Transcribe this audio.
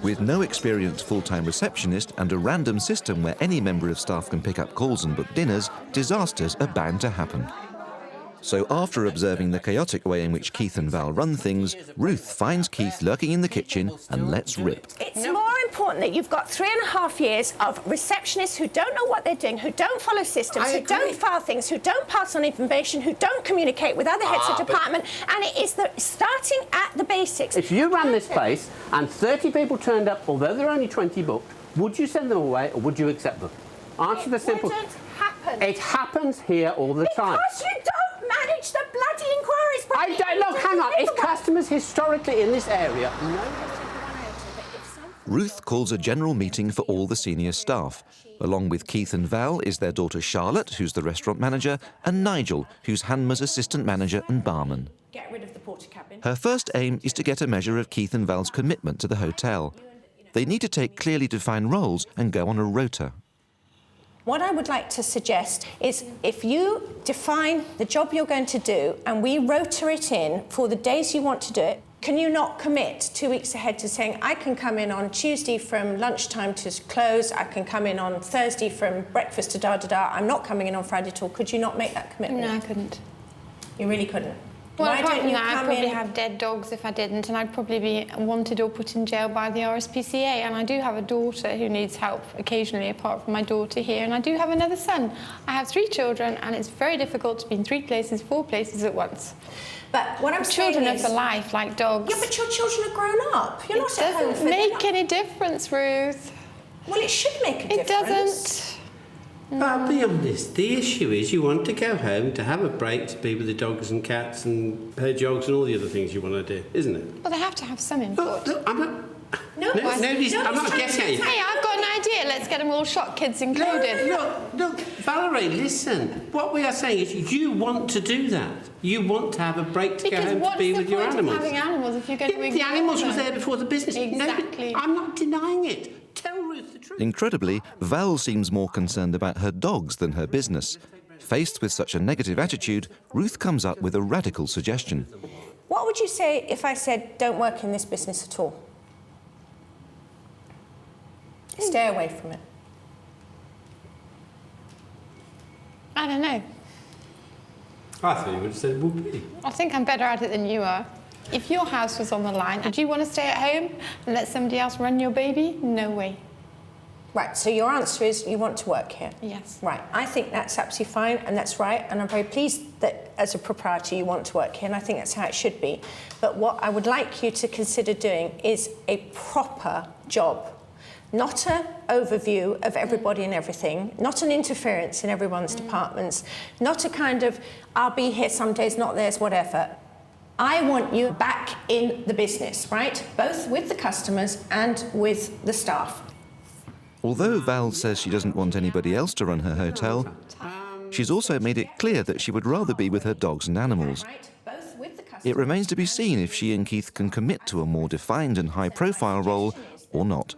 With no experienced full-time receptionist and a random system where any member of staff can pick up calls and book dinners, disasters are bound to happen. So after observing the chaotic way in which Keith and Val run things, Ruth finds Keith lurking in the kitchen and lets rip. It's more important that you've got 3.5 years of receptionists who don't know what they're doing, who don't follow systems, who don't file things, who don't pass on information, who don't communicate with other heads of department, and it is starting at the basics. If you ran this place and 30 people turned up, although there are only 20 booked, would you send them away or would you accept them? Answer the simple... It wouldn't happen. It happens here all the time. Because you don't manage the bloody inquiries. I don't... Look, hang on. It's customers historically in this area. Ruth calls a general meeting for all the senior staff. Along with Keith and Val is their daughter Charlotte, who's the restaurant manager, and Nigel, who's Hanmer's assistant manager and barman. Get rid of the porter cabin. Her first aim is to get a measure of Keith and Val's commitment to the hotel. They need to take clearly defined roles and go on a rota. What I would like to suggest is if you define the job you're going to do and we rota it in for the days you want to do it, can you not commit 2 weeks ahead to saying, I can come in on Tuesday from lunchtime to close, I can come in on Thursday from breakfast to da-da-da, I'm not coming in on Friday at all. Could you not make that commitment? No, I couldn't. You really couldn't? Well, Why apart don't from you that, I'd come probably in... have dead dogs if I didn't, and I'd probably be wanted or put in jail by the RSPCA. And I do have a daughter who needs help occasionally, apart from my daughter here, and I do have another son. I have 3 children, and it's very difficult to be in 3 places, 4 places at once. But what I'm saying Children is... are for life, like dogs. Yeah, but your children are grown up. You're not at home It for doesn't make any difference, Ruth. Well, it should make a It difference. doesn't. But I'll be honest, the issue is you want to go home to have a break, to be with the dogs and cats and play jogs and all the other things you want to do, isn't it? Well, they have to have some input. Look, I'm not... Nobody's I'm not getting at you. Hey, I've got an idea. Let's get them all shot, kids included. Look, Valerie, listen. What we are saying is you want to do that. You want to have a break to go home to be with your animals. Because what's the point of having animals if you're going to ignore the animals them? were there before the business. Exactly. No, I'm not denying it. Tell Ruth the truth. Incredibly, Val seems more concerned about her dogs than her business. Faced with such a negative attitude, Ruth comes up with a radical suggestion. What would you say if I said, don't work in this business at all? Stay away from it. I don't know. I thought you would have said whoopee. I think I'm better at it than you are. If your house was on the line, would you want to stay at home and let somebody else run your baby? No way. Right, so your answer is you want to work here? Yes. Right, I think that's absolutely fine and that's right, and I'm very pleased that as a proprietor you want to work here, and I think that's how it should be. But what I would like you to consider doing is a proper job. Not an overview of everybody and everything, not an interference in everyone's departments, not a kind of, I'll be here some days, not theirs, whatever. I want you back in the business, right? Both with the customers and with the staff. Although Val says she doesn't want anybody else to run her hotel, she's also made it clear that she would rather be with her dogs and animals. It remains to be seen if she and Keith can commit to a more defined and high-profile role or not.